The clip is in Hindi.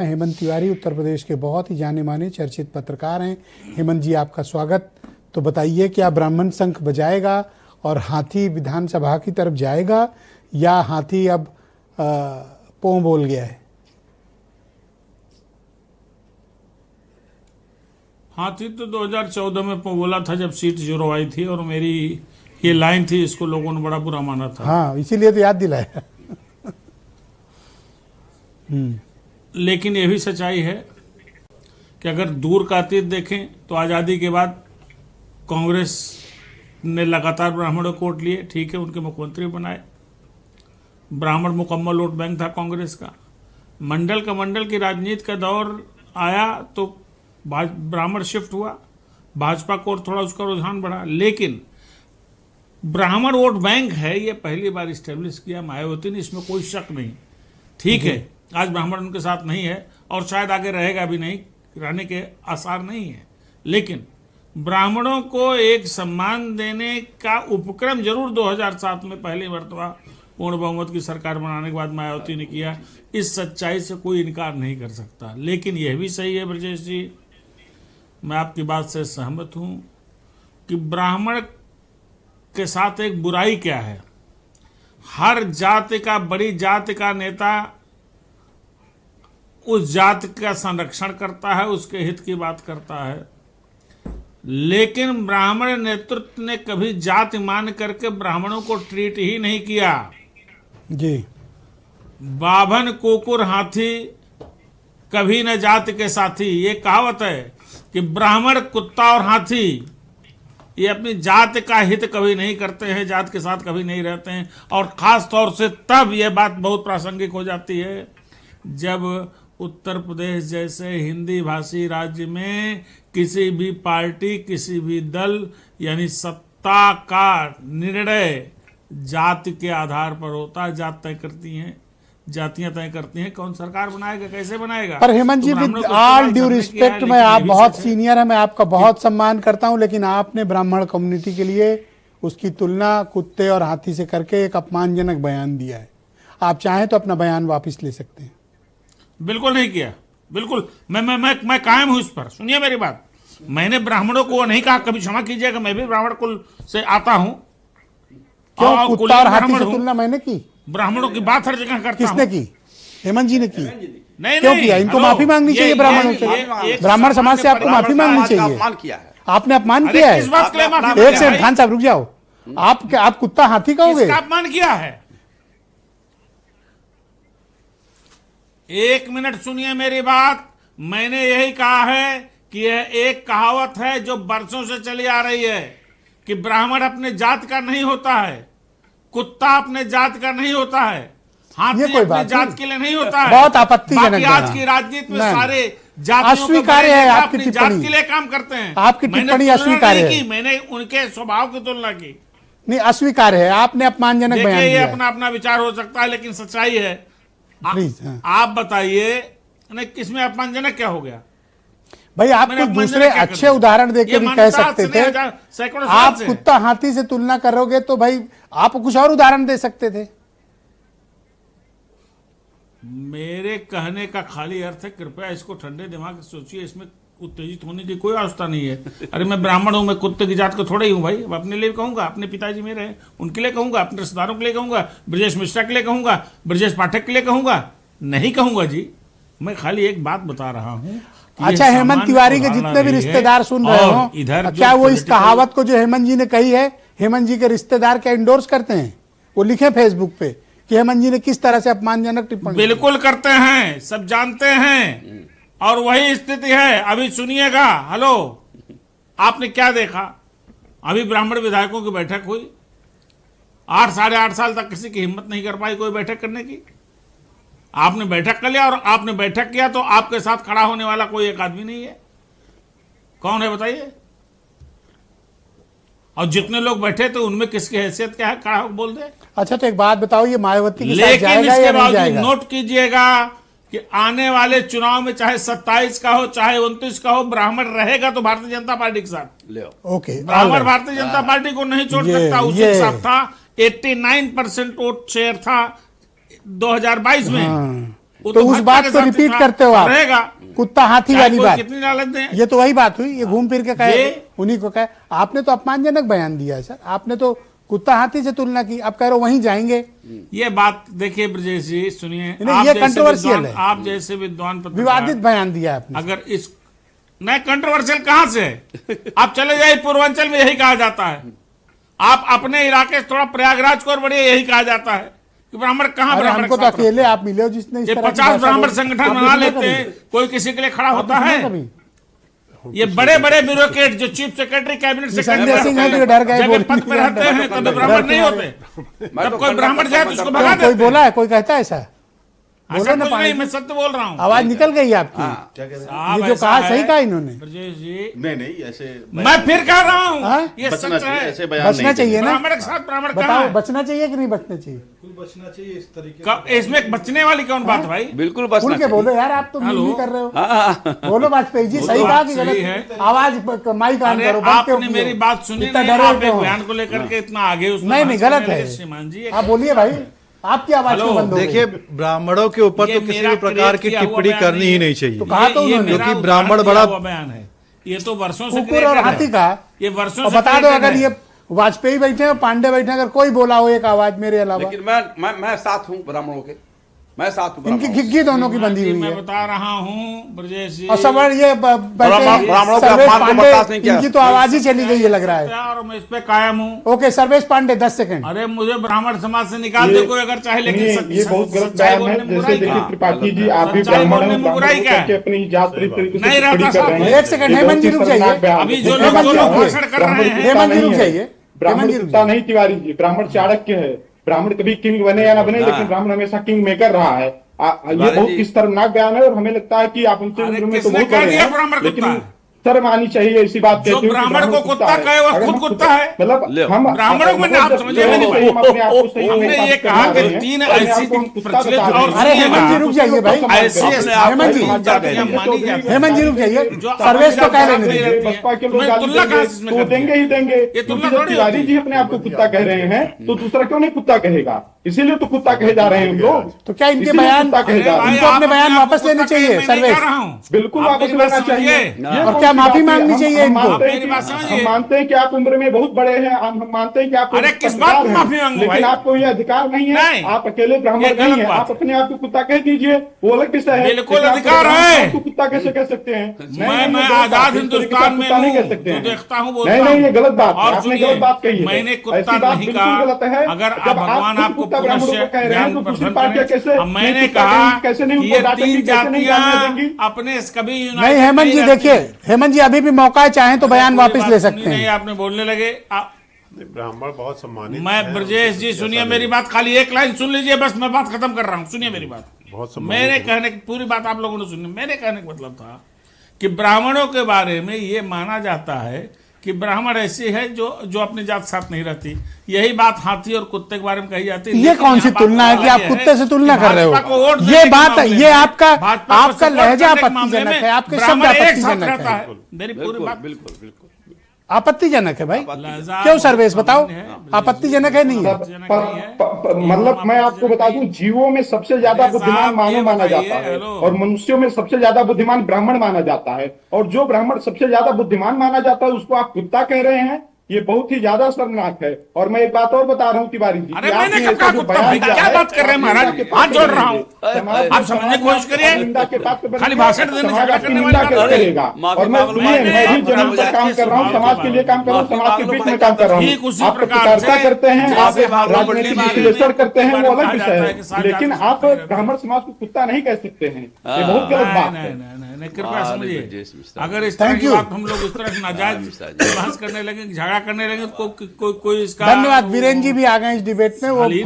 हेमंत तिवारी उत्तर प्रदेश के बहुत ही जाने माने चर्चित पत्रकार हैं। हेमंत जी, आपका स्वागत। तो बताइए, क्या ब्राह्मण शंख बजाएगा और हाथी विधानसभा की तरफ जाएगा या हाथी अब पों बोल गया है? हाथी तो 2014 में पों बोला था जब सीट जीरो आई थी, और मेरी ये लाइन थी, इसको लोगों ने बड़ा बुरा माना था। हाँ, इसीलिए तो याद दिलाया। लेकिन ये भी सच्चाई है कि अगर दूर का अतीत देखें तो आज़ादी के बाद कांग्रेस ने लगातार ब्राह्मणों को वोट लिए, ठीक है, उनके मुख्यमंत्री बनाए। ब्राह्मण मुकम्मल वोट बैंक था कांग्रेस का। मंडल की राजनीति का दौर आया तो ब्राह्मण शिफ्ट हुआ, भाजपा को और थोड़ा उसका रुझान बढ़ा। लेकिन ब्राह्मण वोट बैंक है, ये पहली बार स्टेब्लिश किया मायावती ने, इसमें कोई शक नहीं। ठीक है, आज ब्राह्मण उनके साथ नहीं है और शायद आगे रहेगा भी नहीं, रहने के आसार नहीं है, लेकिन ब्राह्मणों को एक सम्मान देने का उपक्रम जरूर 2007 में पहली मर्तबा पूर्ण बहुमत की सरकार बनाने के बाद मायावती ने किया। इस सच्चाई से कोई इनकार नहीं कर सकता। लेकिन यह भी सही है ब्रजेश जी, मैं आपकी बात से सहमत हूं कि ब्राह्मण के साथ एक बुराई क्या है। हर जाति का, बड़ी जाति का नेता उस जाति का संरक्षण करता है, उसके हित की बात करता है। लेकिन ब्राह्मण नेतृत्व ने कभी जाति मान करके ब्राह्मणों को ट्रीट ही नहीं किया जी। बाभन कुकुर हाथी कभी न जाति के साथी, ये कहावत है कि ब्राह्मण कुत्ता और हाथी ये अपनी जाति का हित कभी नहीं करते हैं, जाति के साथ कभी नहीं रहते हैं। और खास तौर से तब यह बात बहुत प्रासंगिक हो जाती है जब उत्तर प्रदेश जैसे हिंदी भाषी राज्य में किसी भी पार्टी, किसी भी दल, यानी सत्ता का निर्णय जाति के आधार पर होता है। जात तय करती हैं, जातियां तय करती हैं कौन सरकार बनाएगा, कैसे बनाएगा। पर हेमंत जी, विद ऑल ड्यू रिस्पेक्ट, मैं आप बहुत सीनियर हैं, मैं आपका बहुत सम्मान करता हूं, लेकिन आपने ब्राह्मण कम्युनिटी के लिए उसकी तुलना कुत्ते और हाथी से करके एक अपमानजनक बयान दिया है। आप चाहें तो अपना बयान वापस ले सकते हैं। बिल्कुल नहीं किया, बिल्कुल। मैं कायम हूं इस पर। सुनिए मेरी बात, मैंने ब्राह्मणों को नहीं कहा, कभी क्षमा कीजिएगा, मैं भी ब्राह्मण कुल से आता हूं। क्यों कुत्ता और हाथी से तुलना मैंने की? ब्राह्मणों की बात हर जगह करता हूं। किसने की? हेमंत जी ने की। नहीं, क्यों किया? इनको माफी मांगनी चाहिए ब्राह्मणों से। ब्राह्मण समाज से आपको माफी मांगनी चाहिए। आपने अपमान किया है। एक सेकंड खान साहब रुक जाओ। आप कुत्ता हाथी कहोगे? अपमान किया है। एक मिनट सुनिए मेरी बात। मैंने यही कहा है कि यह एक कहावत है जो बरसों से चली आ रही है कि ब्राह्मण अपने जात का नहीं होता है, कुत्ता अपने जात का नहीं होता है, हाथी अपने जात के लिए नहीं होता है। बहुत आपत्तिजनक। आज की राजनीति में सारे अस्वीकार्य है, आपकी जात के लिए काम करते हैं। आपकी टिप्पणी अस्वीकार्य है। मैंने उनके स्वभाव की तुलना की नहीं, अस्वीकार्य है। आपने अपमानजनक बयान दिया। अपना अपना विचार हो सकता है, लेकिन सच्चाई है। प्लीज आप बताइए, किसमें अपमानजनक क्या हो गया भाई? आप कुछ दूसरे अच्छे उदाहरण देके भी कह सकते थे। आप कुत्ता हाथी से तुलना करोगे तो भाई आप कुछ और उदाहरण दे सकते थे। मेरे कहने का खाली अर्थ है, कृपया इसको ठंडे दिमाग से सोचिए, इसमें उत्तेजित होने की कोई आवश्यकता नहीं है। अरे मैं ब्राह्मण हूं, मैं कुत्ते की जात को थोड़ा ही हूं भाई। अपने लिए कहूंगा, अपने पिताजी मेरे हैं उनके लिए कहूंगा, अपने रिश्तेदारों के लिए कहूंगा, ब्रजेश मिश्रा के लिए कहूंगा, ब्रजेश पाठक के लिए कहूंगा, नहीं कहूंगा जी। मैं खाली एक बात बता रहा हूं। अच्छा, हेमंत तिवारी के जितने भी रिश्तेदार सुन रहे हो, इधर क्या वो इस कहावत को जो हेमंत जी ने कही है, हेमंत जी के रिश्तेदार क्या इंडोर्स करते हैं? वो लिखे फेसबुक पे कि हेमंत जी ने किस तरह से अपमानजनक टिप्पणी। बिल्कुल करते हैं, सब जानते हैं, और वही स्थिति है। अभी सुनिएगा। हेलो, आपने क्या देखा? अभी ब्राह्मण विधायकों की बैठक हुई, 8 साढ़े 8 साल तक किसी की हिम्मत नहीं कर पाई कोई बैठक करने की। आपने बैठक कर लिया, और आपने बैठक किया तो आपके साथ खड़ा होने वाला कोई एक आदमी नहीं है। कौन है बताइए? और जितने लोग बैठे थे उनमें किसकी हैसियत क्या है, खड़ा होकर बोल दे। अच्छा, तो एक बात बताओ, ये मायावती के साथ लेकिन जाएगा इसके या नहीं बावजूद जाएगा? नोट कीजिएगा कि आने वाले चुनाव में चाहे 27 का हो, चाहे 29 का हो, ब्राह्मण रहेगा तो भारतीय जनता पार्टी के साथ। ओके, ब्राह्मण भारतीय जनता पार्टी को नहीं छोड़ सकता। उसी के साथ था। 89% वोट शेयर था 2022 में। वो तो उस भाजपा बात के को साथ रिपीट था, करते हो आप। रहेगा। कुत्ता हाथी चाहे वाली कोई बात, कितनी लालच दे। ये तो वही बात हुई, ये घूम फिर के कहे, ये- उन्हीं को कहे। आपने तो अपमानजनक बयान दिया है सर, आपने तो कुत्ता हाथी से तुलना की, आप कह रहे हो वहीं जाएंगे। ये बात देखिए ब्रजेश जी, सुनिए, नहीं, आप ये जैसे controversial विद्वान- है। आप जैसे विद्वान पत्रकार, विवादित बयान दिया आपने। अगर इस नहीं, कंट्रोवर्शियल कहां से है? आप चले जाइए पूर्वांचल में, यही कहा जाता है। आप अपने इलाके से थोड़ा प्रयागराज को और बढ़िए, यही कहा जाता है कि ब्राह्मण कहाँ अरे ब्राह्मण हमको के तो साथ अकेले आप मिले हो जिसने इस ये तरह की 50 भाषा ब्राह्मण बोली। संगठन आपने बना सुना लेते कभी? हैं, कोई किसी के लिए खड़ा होता आपने है? सुना कभी? ये बड़े बड़े ब्यूरोक्रेट जो chief secretary, cabinet Sanjay secretary Singh है तो डर गए, जगह बोल पद पे रहते हैं, कभी ब्राह्मण नहीं होते। जब कोई ब्राह्मण जाए तो उसको भगा क्यों, कोई देते बोला है, कोई कहता है ऐसा? ऐसा बोलो ना कुछ पानी नहीं, जी। मैं सत्य बोल रहा हूँ। आवाज निकल गई आपकी। साहब, ये जो ऐसा कहा है, सही कहा इन्होंने। ब्रजेश जी, नहीं ऐसे मैं फिर कह रहा हूँ, हाँ? ये बचना सच चाहिए, है। ऐसे बयान बचना नहीं चाहिए देने। ना। ब्राह्मण के साथ ब्राह्मण कहाँ बताओ, है? बचना चाहिए कि नहीं बचना चाहिए? बचना चाहिए इस तरीके कब इसमें बचने वाली कौन बात है भाई? बिल्कुल खुल बचना के चाहिए। बोलो यार, आप तो हेलो। मिल कर रहे हो। हाँ, बोलो वाजपेयी जी, सही तो कहा बात कि सही गलत? आवाज माइक ऑन अरे करो, बंद क्यों आपने किए मेरी हो? बात सुनी इतना नहीं, डरे आप एक क्यों? बयान को लेकर के इतना आगे उसमें नहीं, नहीं, भाषण गलत करने है। लगे, श्रीमान जी। आप बोलिए भाई, आपकी आवाज हेलो, क्यों बंद हो गई? देखिए, ब्राह्मणों के ऊपर ये तो किसी मेरा भी प्रकार की create किया हुआ टिप्पणी बयान करनी नहीं ही है। नहीं चाहिए। तो कहा तो ये उन्होंने। मेरा क्योंकि ब्राह्मण उदाहरण बड़ा- दिया हुआ बयान है, ये तो वर्षों से कुकुर और created हाथी है। का, ये वर्षों और से बता दो, created अगर है। ये वाजपेयी बैठे और पांडे बैठे, अगर कोई बोला हो एक आवाज मेरे अलावा, लेकिन मैं साथ हूँ ब्राह्मणों के, मैं साथ हूँ इनकी ब्राह्मणों के। घिग्गी दोनों की बंधी हुई मैं है। बता रहा हूँ ब्रजेश जी, और सब ये बैठे ब्राह्मणों के सर्वेश अपमान को पांडे, बर्दाश्त नहीं किया। इनकी तो आवाज ही चली गई है लग रहा है। और मैं इस पे कायम हूँ। Okay, Sarvesh Pandey 10 second. अरे मुझे ब्राह्मण समाज से निकाल दे कोई अगर चाहे, लेकिन ये बहुत गलत सच्चाई बयान बोलने है। में जैसे बुराई देखिए क्या? त्रिपाठी जी, आप भी सच्चाई ब्राह्मण बोलने हैं, में बुराई ब्राह्मण क्या है? होकर के अपनी जात तरीके से नहीं रहता टिप्पणी कर साहब। रहे हैं। एक सेकंड, ये हेमंत बहुत जी ही रुक जाइए। शर्मनाक बयान अभी है। जो लोग ब्राह्मण जो है, भाषण कर रहे ब्राह्मण हैं, कुत्ता हेमंत जी नहीं रुक है। जाइए। ब्राह्मण हेमंत जी रुक कुत्ता नहीं तिवारी जी, ब्राह्मण चाणक्य है। ब्राह्मण कभी किंग बने या ना बने, लेकिन ब्राह्मण हमेशा किंग मेकर रहा है। ये बहुत जी। ही शर्मनाक बयान है, और हमें लगता है कि आप उनसे अरे उम्र में तो किसने बहुत कह बड़े दिया हैं, ब्राह्मण कुत्ता लेकिन है? शर्म आनी चाहिए ऐसी बात जो कहते हुए कि ब्राह्मण को कुत्ता है। कहे, वह अगर खुद हम कुत्ता है। मतलब ले। हम ब्राह्मणों को मैंने आप समझे नहीं भाई। हमने ये कहा कि तीन ऐसी प्रचलित और अरे हेमंत जी रुक जाइए भाई। ऐसी हेमंत जी, जातियां मानी जाती हैं। हेमंत जी रुक जाइए, जो सर्वेश को कह अपनी रहे जात हैं। बसपा के लोग तुम्हें गाली तुलना देंगे, कहाँ से इसमें तो कर देंगे ही देंगे। ये क्योंकि तुलना जब थोड़ी तिवारी होती जी अपने आप को कुत्ता कह रहे हैं, तो दूसरा क्यों नहीं कुत्ता कहेगा? इसीलिए तो कुत्ता कहे जा रहे हैं हम लोग। तो क्या इनके इसीलिए बयान, कुत्ता कहे जा रहे हैं। इनको अपने बयान वापस लेने चाहिए सर्वेश। बिल्कुल वापस लेना चाहिए। ये और कौन क्या सी माफी बात है? मांगनी हम- चाहिए हम इनको? मानते हैं मेरी बात कि- समझिए। हम मानते हैं कि आप उम्र में बहुत बड़े हैं, हम मानते हैं कि आप अरे किस बात में माफी मांगू भाई? लेकिन आपको ये अधिकार नहीं है। नहीं। आप अकेले ब्राह्मण ये गलत नहीं है, बात आप है। अपने आप को कुत्ता कह दीजिए, वो अलग विषय है। बिल्कुल लेकिन आप अधिकार ब्राह्मण है। आपको कुत्ता कैसे कह सकते हैं? मैं आजाद हिंदुस्तान में नहीं हूँ, कह सकते जो हैं। देखता हूँ बोलता नहीं नहीं, हूँ। ये गलत बात है। और आपने सुनिए, गलत बात कही है। मैंने कुत्ता ऐसी बात नहीं बिल्कुल कहा। गलत है। अगर जब भगवान खुद आपको कुत्ता ब्राह्मणों को पुनश्च कह रहे हैं, ज्ञान तो दूसरी प्रदान पार्टियां करें। कैसे अब मैंने नहीं कुत्ता कहा कहेंगी, कैसे नहीं कि उनको ये डांटेंगी, तीन कैसे नहीं गालियां जातियां देंगी? अपने कभी नहीं यूनाइटेड हेमंत जी रहती। देखिए, हेमंत जी अभी भी मौका है, चाहें तो बयान पूरी वापस बात ले सुनी सकते नहीं, हैं। आपने बोलने लगे ब्राह्मण बहुत सम्मानित मैं हैं, ब्रजेश जी सुनिए मेरी बात, खाली एक लाइन सुन लीजिए बस, मैं बात खत्म कर रहा हूँ, सुनिए मेरी बात। बहुत सम्मानित मेरे हैं। कहने की पूरी बात आप लोगों ने सुनी। मेरे कहने का मतलब था कि ब्राह्मणों के बारे में ये माना जाता है कि ब्राह्मण ऐसी है जो अपनी जात साथ नहीं रहती। यही बात हाथी और कुत्ते के बारे में कही जाती है। ये लेकिन कौन सी यहाँ बात तुलना है कि आप ये कुत्ते से तुलना कि कर रहे भाजपा को हो? वोट ये देने के बात, मामले ये में, आपका भाजपा को आपका support लहजा करने के मामले आपत्तिजनक में है, आपके शब्द ब्राह्मण एक साथ आपत्तिजनक रहता है, है। मेरी पूरी बिल्कुल बात बिल्कुल बिल्कुल आपत्तिजनक है भाई। लहजा क्यों सर्वेश बताओ, है। आपत्तिजनक है नहीं है? मतलब मैं आपको बता दूं, जीवों में सबसे ज्यादा अरे बुद्धिमान साहब, मानव ये माना बताइए, जाता है, हेलो। और मनुष्यों में सबसे ज्यादा बुद्धिमान ब्राह्मण माना जाता है। और जो ब्राह्मण सबसे ज्यादा बुद्धिमान माना जाता है, उसको आप कुत्ता कह रहे हैं, ये बहुत ही ज्यादा शर्मनाक है। और मैं एक बात और बता रहा हूँ तिवारी जी, अरे कि मैंने आपने कब ऐसा कहा जो कुत्ता बयान भाई? दिया क्या है, बात कर रहे हैं आप महाराज? निंदा के हाथ पात्र जोड़ रहा हूँ। समाज- आप समझने की कोशिश करिए। निंदा के पात्र बनेंगे, खाली भाषण देने समाज झगड़ा आपकी करने निंदा वाली करते बात नहीं। रहेगा। माफी और मैं मांग लो, मैं भी माफी जमीन मांग पर लो, काम कर रहा हूँ, माफी समाज के लिए काम कर रहा हूँ, माफी समाज मांग के लो बीच भाई, में काम कर रहा ठीक हूँ। उसी आप प्रकार पत्रकारिता से करते हैं, आप जैसे भागवत राजनीतिक के बारे में विश्लेषण करते हैं, वो अलग कहा विषय जाता है कि है। साथ लेकिन जाति आप से ब्राह्मण समाज को कुत्ता नहीं कह सकते हैं, ये बहुत गलत बात है। नहीं, कृपया वाह, समझिए। ब्रजेश मिश्रा। अगर इस तरह Thank की you. बात हम लोग इस तरह की नाजायज मिश्रा जी। बहस करने लगे, झगड़ा करने लगे, तो कोई इसका धन्यवाद। वीरेंद्र जी भी आ गए इस डिबेट में, वो हाल ही